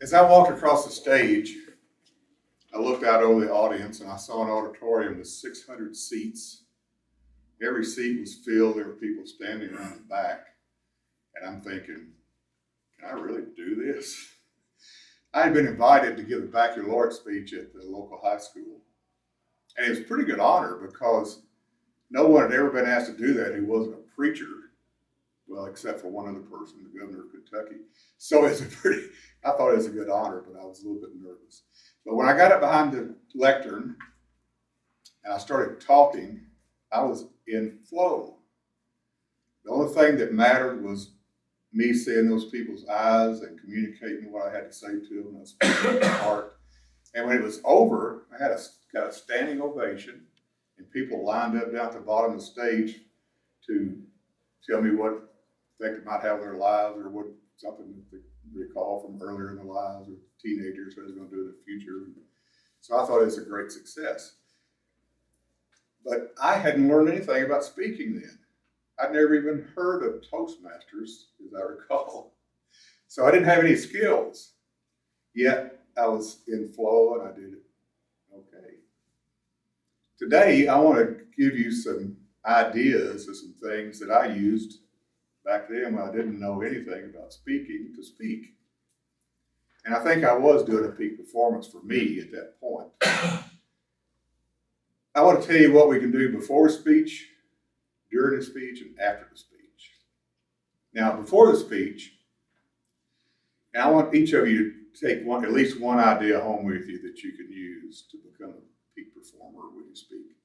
As I walked across the stage, I looked out over the audience and I saw an auditorium with 600 seats. Every seat was filled. There were people standing around the back. And I'm thinking, can I really do this? I had been invited to give a baccalaureate speech at the local high school. And it was a pretty good honor because no one had ever been asked to do that who wasn't a preacher. Well, except for one other person, the governor of Kentucky. So I thought it was a good honor, but I was a little bit nervous. But when I got up behind the lectern and I started talking, I was in flow. The only thing that mattered was me seeing those people's eyes and communicating what I had to say to them. I was speaking my heart. And when it was over, I got a standing ovation, and people lined up down at the bottom of the stage to tell me what they might have in their lives or what something that they recall from earlier in their lives or teenagers, what they're going to do in the future. So I thought it was a great success. But I hadn't learned anything about speaking then. I'd never even heard of Toastmasters, as I recall. So I didn't have any skills. Yet I was in flow and I did it okay. Today, I want to give you some ideas of some things that I used back then when I didn't know anything about speaking to speak. And I think I was doing a peak performance for me at that point. I want to tell you what we can do before speech, during the speech, and after the speech. Now, before the speech, and I want each of you to take at least one idea home with you that you can use to become a peak performer when you speak.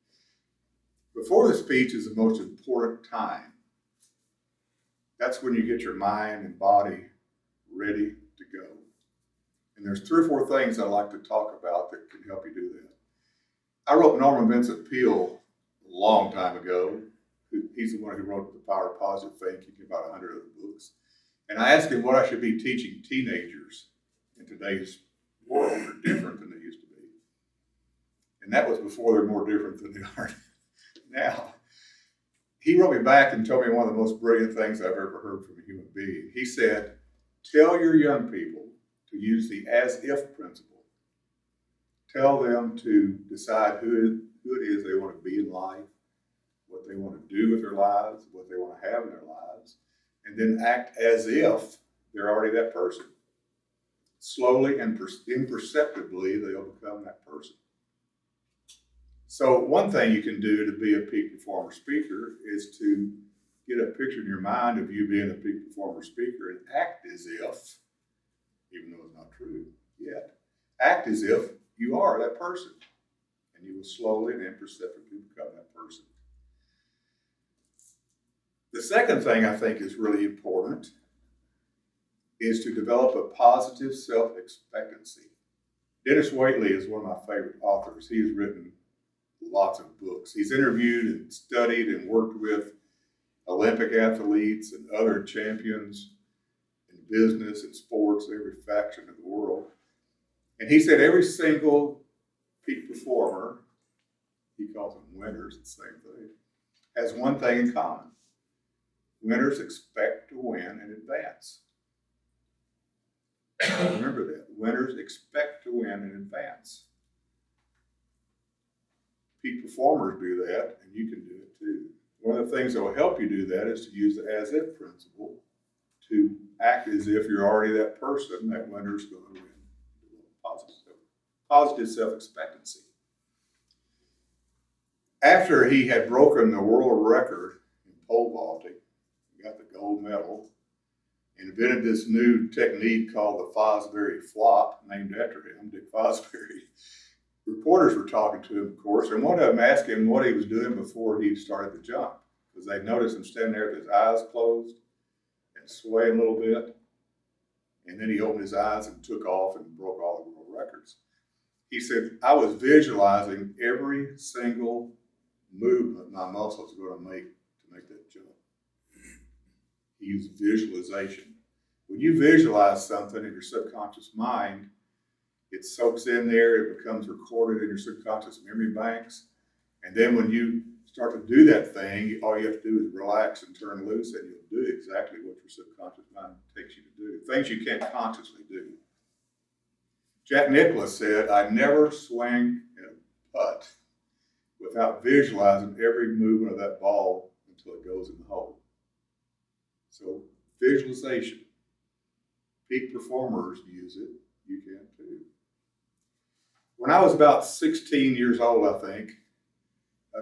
Before the speech is the most important time. That's when you get your mind and body ready to go. And there's 3 or 4 things I like to talk about that can help you do that. I wrote Norman Vincent Peale a long time ago. He's the one who wrote The Power of Positive Thinking, about 100 other books. And I asked him what I should be teaching teenagers in today's world are different than they used to be. And that was before they're more different than they are now. He wrote me back and told me one of the most brilliant things I've ever heard from a human being. He said, tell your young people to use the as-if principle. Tell them to decide who it is they want to be in life, what they want to do with their lives, what they want to have in their lives, and then act as if they're already that person. Slowly and imperceptibly, they'll become that person. So one thing you can do to be a peak performer speaker is to get a picture in your mind of you being a peak performer speaker and act as if, even though it's not true yet, act as if you are that person. And you will slowly and imperceptibly become that person. The second thing I think is really important is to develop a positive self-expectancy. Dennis Waitley is one of my favorite authors. He has written lots of books. He's interviewed and studied and worked with Olympic athletes and other champions in business and sports, every faction of the world. And he said every single peak performer, he calls them winners, it's the same thing, has one thing in common. Winners expect to win in advance. Remember that. Winners expect to win in advance. Peak performers do that, and you can do it too. One of the things that will help you do that is to use the as-if principle to act as if you're already that person, that winner's going to win. Positive self-expectancy. After he had broken the world record in pole vaulting, he got the gold medal, and invented this new technique called the Fosbury flop, named after him, Dick Fosbury. Reporters were talking to him, of course, and one of them asked him what he was doing before he started the jump, because they noticed him standing there with his eyes closed and swaying a little bit. And then he opened his eyes and took off and broke all the world records. He said, I was visualizing every single movement my muscles were going to make that jump. He used visualization. When you visualize something in your subconscious mind, it soaks in there, it becomes recorded in your subconscious memory banks. And then when you start to do that thing, all you have to do is relax and turn loose, and you'll do exactly what your subconscious mind takes you to do. Things you can't consciously do. Jack Nicklaus said, I never swing a putt without visualizing every movement of that ball until it goes in the hole. So visualization. Peak performers use it. You can too. When I was about 16 years old, I think, a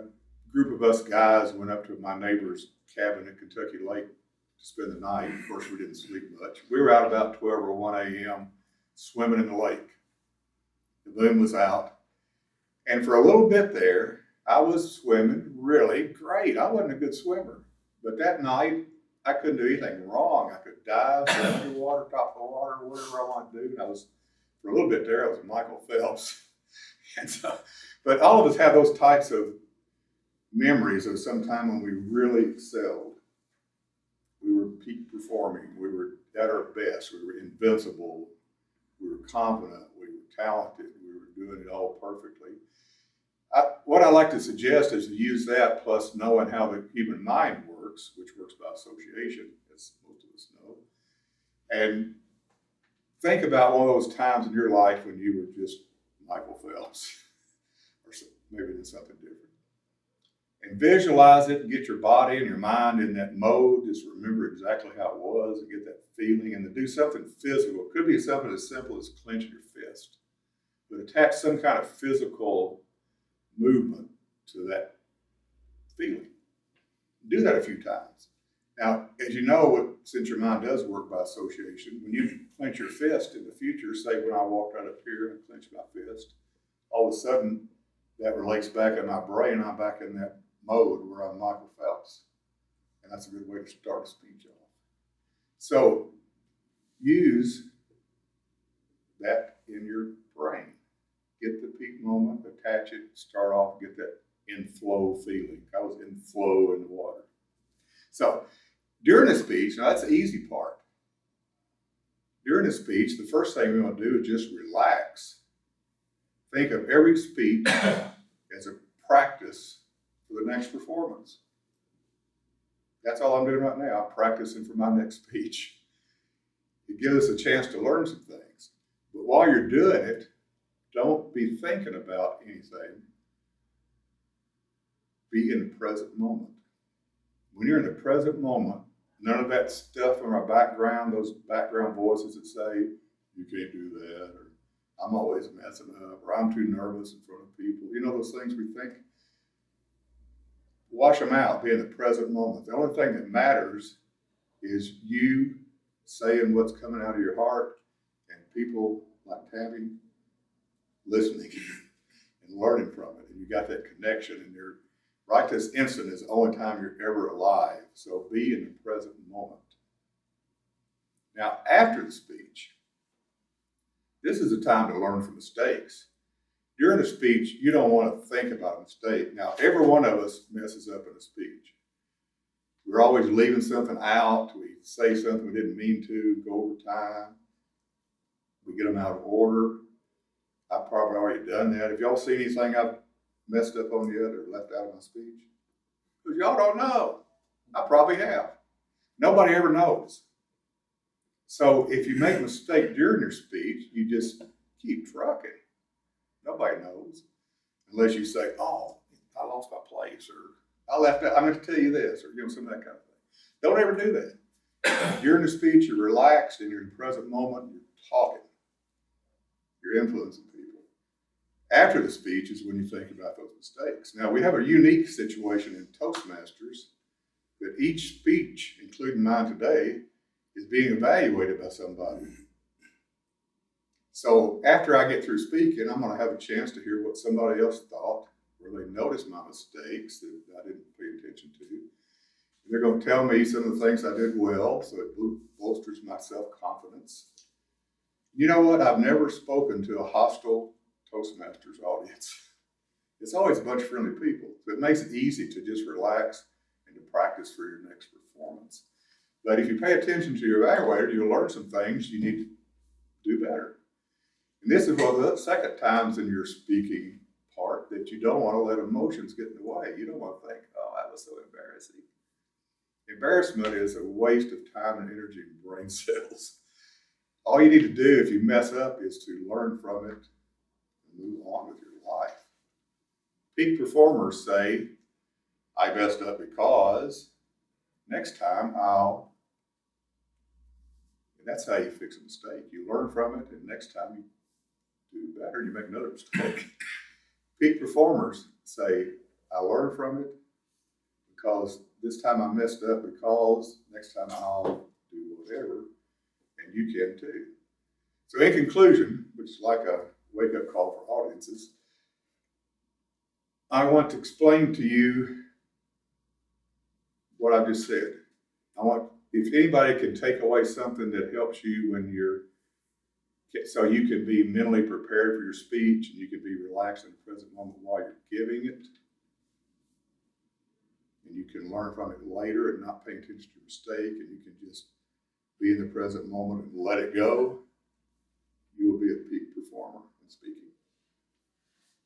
group of us guys went up to my neighbor's cabin at Kentucky Lake to spend the night. Of course, we didn't sleep much. We were out about 12 or 1 a.m. swimming in the lake. The moon was out. And for a little bit there, I was swimming really great. I wasn't a good swimmer. But that night, I couldn't do anything wrong. I could dive, underwater, top of the water, whatever I wanted to do. And I was, for a little bit there, I was Michael Phelps. And so, but all of us have those types of memories of some time when we really excelled. We were peak performing. We were at our best. We were invincible. We were confident. We were talented. We were doing it all perfectly. What I like to suggest is to use that plus knowing how the human mind works, which works by association, as most of us know. And think about one of those times in your life when you were just Michael Phelps, or maybe it's something different. And visualize it and get your body and your mind in that mode. Just remember exactly how it was and get that feeling, and to do something physical. It could be something as simple as clenching your fist, but attach some kind of physical movement to that feeling. Do that a few times. Now, as you know, since your mind does work by association, when you clench your fist in the future, say when I walked right up here and clenched my fist, all of a sudden that relates back in my brain. I'm back in that mode where I'm Michael Phelps. And that's a good way to start a speech off. So use that in your brain. Get the peak moment, attach it, start off, get that in flow feeling. I was in flow in the water. So during a speech, now that's the easy part. During a speech, the first thing we want to do is just relax. Think of every speech as a practice for the next performance. That's all I'm doing right now. I'm practicing for my next speech. It gives us a chance to learn some things. But while you're doing it, don't be thinking about anything. Be in the present moment. When you're in the present moment, none of that stuff in our background, those background voices that say, you can't do that, or I'm always messing up, or I'm too nervous in front of people. You know those things we think? Wash them out. Be in the present moment. The only thing that matters is you saying what's coming out of your heart, and people like Tammy listening and learning from it. And you got that connection, and you're right this instant is the only time you're ever alive. So be in the present moment. Now, after the speech, this is a time to learn from mistakes. During a speech, you don't want to think about a mistake. Now, every one of us messes up in a speech. We're always leaving something out. We say something we didn't mean to, go over time. We get them out of order. I've probably already done that. Have y'all seen anything I've messed up on yet or left out of my speech? Because y'all don't know. I probably have. Nobody ever knows. So if you make a mistake during your speech, you just keep trucking. Nobody knows. Unless you say, oh, I lost my place, or I left out, I'm going to tell you this, or some of that kind of thing. Don't ever do that. During the speech, you're relaxed and you're in the present moment, you're talking. You're influencing people. After the speech is when you think about those mistakes. Now, we have a unique situation in Toastmasters that each speech, including mine today, is being evaluated by somebody. So after I get through speaking, I'm going to have a chance to hear what somebody else thought, where they noticed my mistakes that I didn't pay attention to. And they're going to tell me some of the things I did well, so it bolsters my self-confidence. You know what? I've never spoken to a hostile Toastmasters audience. It's always a bunch of friendly people. So it makes it easy to just relax and to practice for your next performance. But if you pay attention to your evaluator, you'll learn some things you need to do better. And this is one of the second times in your speaking part that you don't want to let emotions get in the way. You don't want to think, oh, that was so embarrassing. Embarrassment is a waste of time and energy and brain cells. All you need to do if you mess up is to learn from it and move on with your life. Peak performers say, I messed up because next time and that's how you fix a mistake. You learn from it, and next time you do better, you make another mistake. Peak performers say, I learned from it because this time I messed up because next time I'll do whatever, and you can too. So in conclusion, which is like a wake-up call for audiences, I want to explain to you what I just said. If anybody can take away something that helps you so you can be mentally prepared for your speech and you can be relaxed in the present moment while you're giving it, and you can learn from it later and not pay attention to your mistake, and you can just be in the present moment and let it go, you will be a peak performer in speaking.